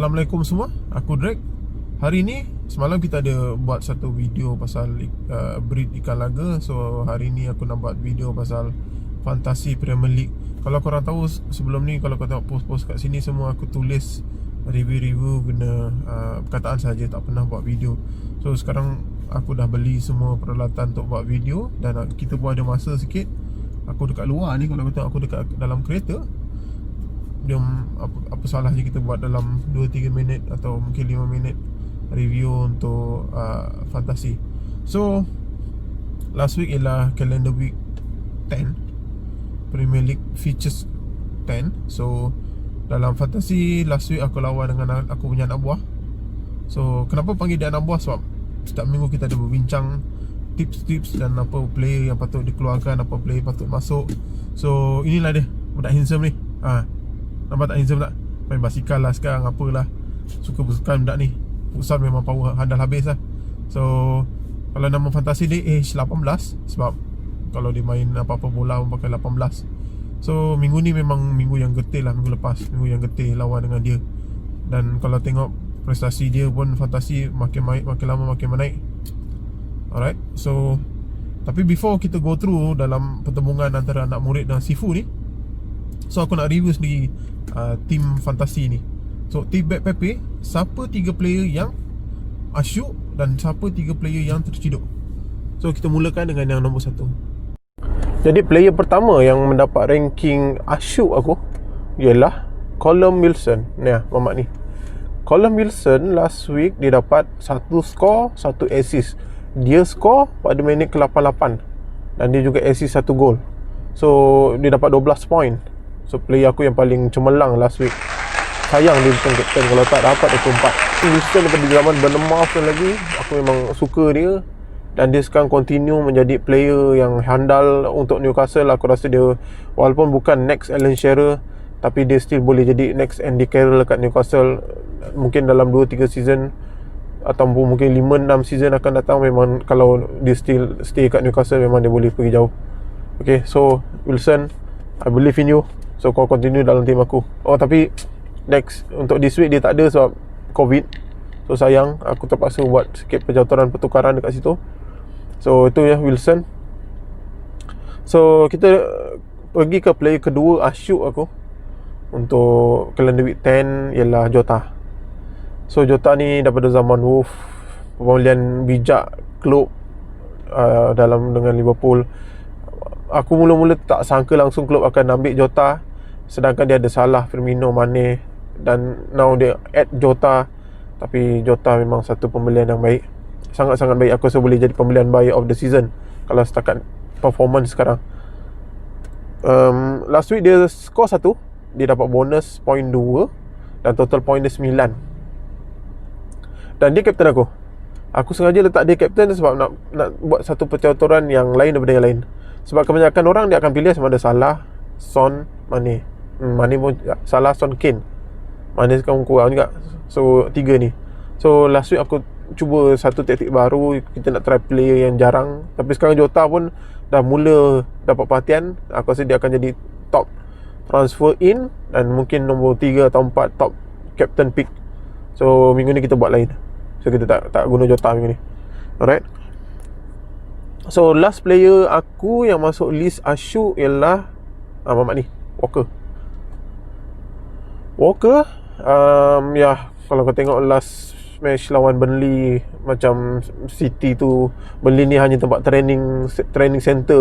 Assalamualaikum semua, aku Drake. Hari ni, semalam kita ada buat satu video pasal breed ikan laga. So hari ni aku nak buat video pasal Fantasi Premier League. Kalau korang tahu sebelum ni, kalau kau tengok post-post kat sini, semua aku tulis review-review guna perkataan saja, tak pernah buat video. So sekarang aku dah beli semua peralatan untuk buat video. Dan kita pun ada masa sikit. Aku dekat luar ni, kalau kau tengok aku dekat dalam kereta. Apa salahnya kita buat dalam 2-3 minit atau mungkin 5 minit review untuk Fantasi. So last week ialah calendar week 10, Premier League features 10. So dalam Fantasi last week aku lawan dengan aku punya anak buah. So kenapa panggil dia anak buah? Sebab setiap minggu kita ada berbincang tips-tips dan apa player yang patut dikeluarkan, apa player patut masuk. So inilah dia, budak handsome ni. Nampak tak handsome tak? Main basikal lah sekarang, apalah. Suka-suka budak ni. Futsal memang power, handal habis lah. So kalau nama Fantasi dia age 18. Sebab kalau dia main apa-apa bola pun pakai 18. So minggu ni memang minggu yang getih lah. Minggu lepas, minggu yang getih lawan dengan dia. Dan kalau tengok prestasi dia pun Fantasi makin lama makin menaik. Alright, so tapi before kita go through dalam pertembungan antara anak murid dan Sifu ni, so aku nak review sendiri team Fantasi ni. So team Back Pepe, siapa 3 player yang asyuk dan siapa 3 player yang terciduk. So kita mulakan dengan yang nombor 1. Jadi player pertama yang mendapat ranking asyuk aku ialah Callum Wilson. Ni mamak ni, Callum Wilson last week dia dapat 1 skor, 1 assist. Dia skor pada minit ke-88 dan dia juga assist 1 gol. So dia dapat 12 point. So player aku yang paling cemerlang last week. Sayang dia bukan captain, kalau tak dapat dia ke-4. Wilson daripada zaman Bournemouth lagi, aku memang suka dia. Dan dia sekarang continue menjadi player yang handal untuk Newcastle. Aku rasa dia, walaupun bukan next Alan Shearer, tapi dia still boleh jadi next Andy Carroll kat Newcastle. Mungkin dalam 2-3 season atau mungkin 5-6 season akan datang, memang kalau dia still stay kat Newcastle, memang dia boleh pergi jauh. Okay, so Wilson, I believe in you. So kau continue dalam tim aku. Oh tapi next, untuk this week dia tak ada sebab COVID. So sayang, aku terpaksa buat sikit percaturan pertukaran dekat situ. So itu ya Wilson. So kita pergi ke player kedua asyuk aku untuk calendar week 10 ialah Jota. So Jota ni daripada zaman Wolf, pembelian bijak klub dengan Liverpool. Aku mula-mula tak sangka langsung klub akan ambil Jota, sedangkan dia ada Salah, Firmino, Mane, dan now dia add Jota. Tapi Jota memang satu pembelian yang baik, sangat-sangat baik. Aku rasa boleh jadi pembelian buy of the season kalau setakat performance sekarang. Last week dia score 1, dia dapat bonus point 2 dan total point dia 9. Dan dia captain aku. Aku sengaja letak dia captain sebab nak buat satu percaturan yang lain daripada yang lain. Sebab kebanyakan orang dia akan pilih sama ada Salah, Son, Mane. Mane pun Salah, Son, Kane. Mane sekarang kurang juga. So 3 ni. So last week aku cuba satu taktik baru. Kita nak try player yang jarang. Tapi sekarang Jota pun dah mula dapat perhatian. Aku rasa dia akan jadi top transfer in, dan mungkin nombor 3 atau 4 top captain pick. So minggu ni kita buat lain. So kita tak guna Jota minggu ni. Alright. So last player aku yang masuk list asyuk ialah mamak ni, Walker. Ya, kalau kau tengok last match lawan Burnley, macam City tu, Burnley ni hanya tempat training center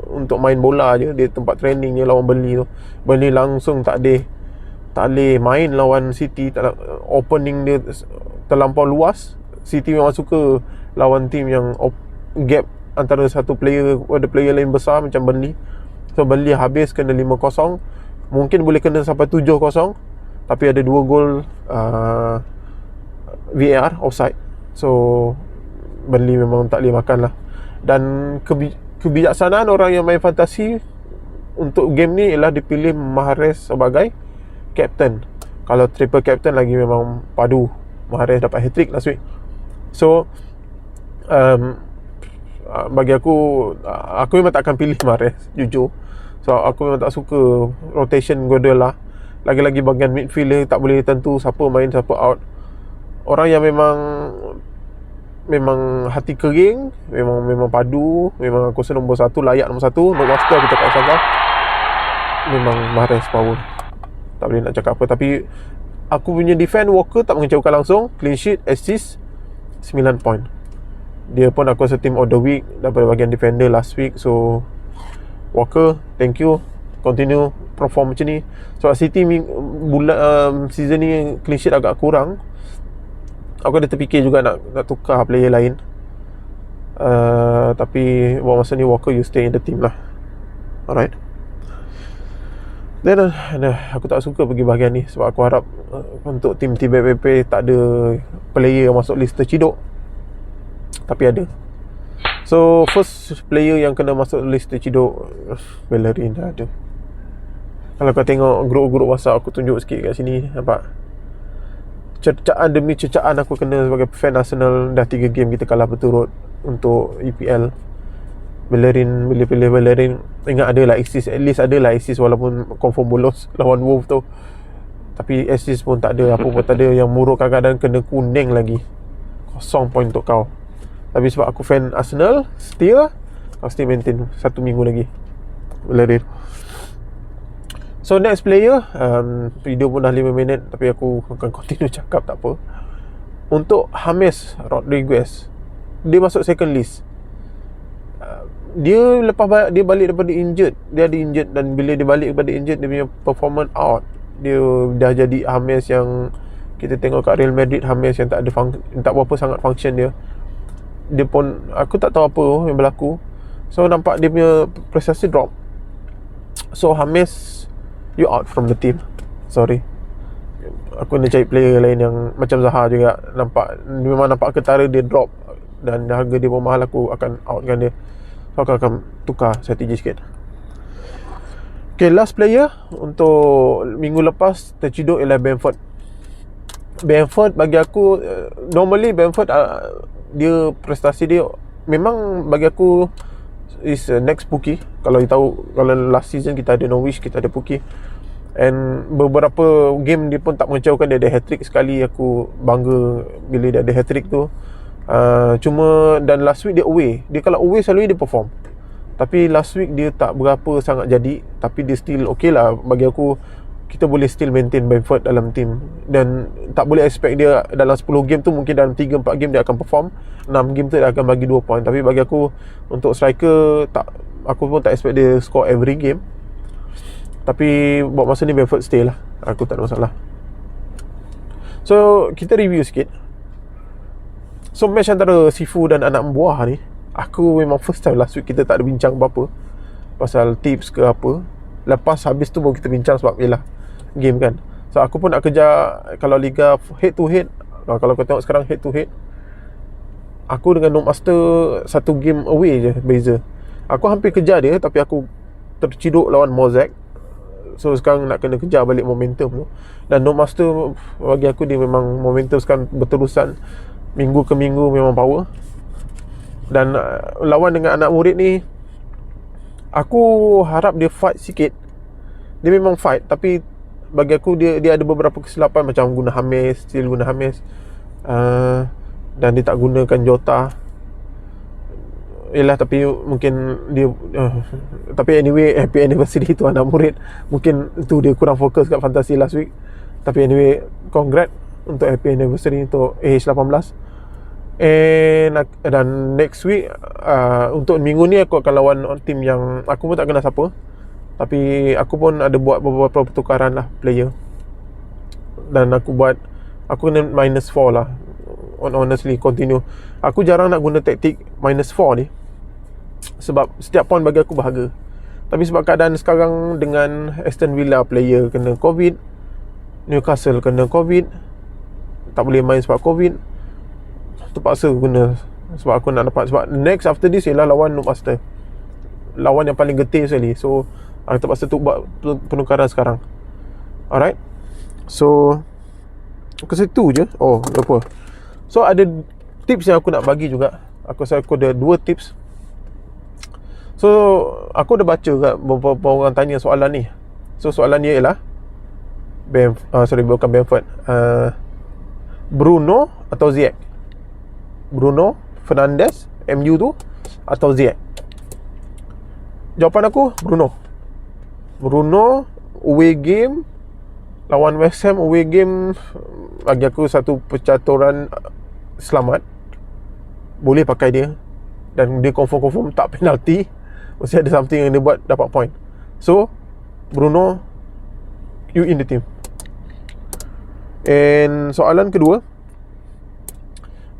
untuk main bola je. Dia tempat training je lawan Burnley tu. Burnley langsung tak boleh main lawan City. Opening dia terlampau luas. City memang suka lawan team yang gap antara satu player pada player lain besar macam Burnley. So Burnley habis kena 5-0, mungkin boleh kena sampai 7-0, tapi ada 2 gol VAR offside. So Burnley memang tak boleh makan lah. Dan kebijaksanaan orang yang main Fantasi untuk game ni ialah dipilih Mahrez sebagai captain. Kalau triple captain lagi memang padu. Mahrez dapat hat-trick last week. So bagi aku memang tak akan pilih Mahrez, jujur. So aku memang tak suka rotation Guardiola. lagi-lagi bahagian midfield tak boleh tentu siapa main siapa out. Orang yang memang hati kering, memang padu, memang aku rasa nombor 1, layak nombor 1. Nombor master kita kat Sabah memang Mahrez power, tak boleh nak cakap apa. Tapi aku punya defend Walker tak mengecewakan langsung. Clean sheet, assist, 9 point. Dia pun aku rasa team of the week daripada bahagian defender last week. So Walker, thank you, continue perform macam ni. Sebab City season ni clean sheet agak kurang. Aku ada terfikir juga nak tukar player lain, tapi buat masa ni Walker you stay in the team lah. Alright. Then aku tak suka pergi bahagian ni sebab aku harap untuk tim TBPP tak ada player yang masuk list terciduk, tapi ada. So first player yang kena masuk list terciduk, Bellerin dah ada. Kalau kau tengok grup-grup WhatsApp aku tunjuk sikit kat sini, nampak cercaan demi cercaan aku kena sebagai fan Arsenal. Dah 3 game kita kalah berturut untuk EPL. Bellerin, bila pilih Bellerin, ingat ada lah assist, at least ada lah assist walaupun confirm bolos lawan Wolves tu. Tapi assist pun tak ada, apa pun tak ada. Yang Muruk kadang-kadang kena kuning lagi. 0 point untuk kau. Tapi sebab aku fan Arsenal setia, aku still maintain 1 minggu lagi Bellerin. So next player, video pun dah 5 minit, tapi aku akan continue cakap, tak apa. Untuk James Rodriguez, dia masuk second list. Dia lepas dia balik daripada injured, dia ada injured, dan bila dia balik daripada injured, dia punya performance out. Dia dah jadi James yang kita tengok kat Real Madrid, James yang tak berapa sangat function dia. Dia pun, aku tak tahu apa yang berlaku. So nampak dia punya prestasi drop. So James, you out from the team. Sorry. Aku nak cari player lain yang macam Zaha juga. Memang nampak ketara dia drop, dan harga dia pun mahal. Aku akan outkan dia. So aku akan tukar strategi sikit. Okay, last player untuk minggu lepas terciduk ialah Bamford. Bamford bagi aku, normally Bamford dia prestasi dia memang bagi aku is next Pukki. Kalau you tahu, kalau last season kita ada Norwich, kita ada Pukki, and beberapa game dia pun tak mengecewakan. Dia ada hat-trick sekali, aku bangga bila dia ada hat-trick tu. Cuma dan last week dia away. Dia kalau away selalu dia perform, tapi last week dia tak berapa sangat jadi. Tapi dia still okay lah. Bagi aku, kita boleh still maintain Bamford dalam team, dan tak boleh expect dia dalam 10 game tu, mungkin dalam 3-4 game dia akan perform, 6 game tu dia akan bagi 2 point. Tapi bagi aku, untuk striker, aku pun tak expect dia score every game. Tapi buat masa ni Bamford stay lah, aku tak ada masalah. So kita review sikit. So match antara Sifu dan anak buah ni, aku memang first time last week kita tak ada bincang apa-apa pasal tips ke apa. Lepas habis tu baru kita bincang sebab yelah game kan. So aku pun nak kejar. Kalau liga head to head, kalau kau tengok sekarang head to head, aku dengan Nom Master 1 game away je beza. Aku hampir kejar dia, tapi aku terciduk lawan Mozak. So sekarang nak kena kejar balik momentum tu. Dan Nom Master bagi aku dia memang momentum sekarang berterusan, minggu ke minggu memang power. Dan lawan dengan anak murid ni, aku harap dia fight sikit. Dia memang fight, tapi bagi aku dia ada beberapa kesilapan, macam guna James, still guna James, dan dia tak gunakan Jota. Yelah, tapi mungkin dia tapi anyway, happy anniversary tu anak murid. Mungkin tu dia kurang fokus kat fantasi last week. Tapi anyway, congrats untuk happy anniversary untuk AH18. Dan next week, untuk minggu ni aku akan lawan tim yang aku pun tak kenal siapa, tapi aku pun ada buat beberapa pertukaran lah player. Dan aku kena -4 lah. Honestly, continue. Aku jarang nak guna taktik -4 ni, sebab setiap point bagi aku berharga. Tapi sebab keadaan sekarang dengan Aston Villa player kena COVID, Newcastle kena COVID, tak boleh main sebab COVID, terpaksa guna. Sebab aku nak dapat, sebab next after this ialah lawan Noob Master, lawan yang paling getih sekali. So aku terpaksa tu buat penukaran sekarang. Alright, so ke situ je. Oh, lupa. So ada tips yang aku nak bagi juga. Aku ada 2 tips. So aku dah baca kat beberapa orang tanya soalan ni. So soalan dia ialah, Bukan Bamford, Bruno atau Ziyech? Bruno Fernandes MU tu atau Ziyech? Jawapan aku Bruno away game lawan West Ham, away game bagi aku satu percaturan selamat. Boleh pakai dia, dan dia confirm tak penalti, mesti ada something yang dia buat dapat point. So Bruno, you in the team. And soalan kedua,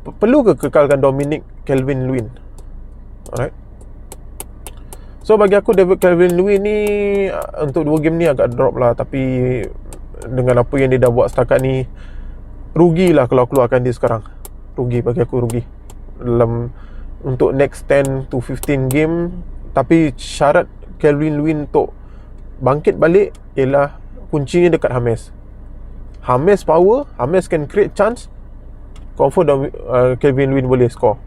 perlu ke kekalkan Dominic Calvert-Lewin? Alright. So bagi aku David Calvert-Lewin ni untuk 2 game ni agak drop lah. Tapi dengan apa yang dia dah buat setakat ni, rugilah kalau keluarkan dia sekarang. Bagi aku rugi dalam untuk next 10 to 15 game. Tapi syarat Calvert-Lewin untuk bangkit balik ialah kuncinya dekat James power, James can create chance, confirm Calvert-Lewin boleh score.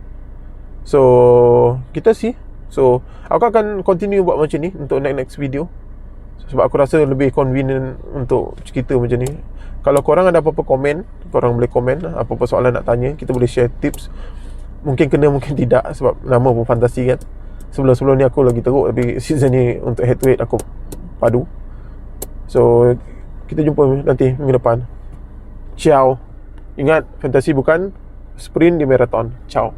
So kita see. So aku akan continue buat macam ni untuk next video, sebab aku rasa lebih convenient untuk cerita macam ni. Kalau korang ada apa-apa komen, korang boleh komen. Apa-apa soalan nak tanya, kita boleh share tips. Mungkin kena, mungkin tidak, sebab nama pun fantasi kan. Sebelum ni aku lagi teruk, tapi season ni untuk head to head aku padu. So kita jumpa nanti minggu depan. Ciao. Ingat, fantasi bukan sprint di marathon. Ciao.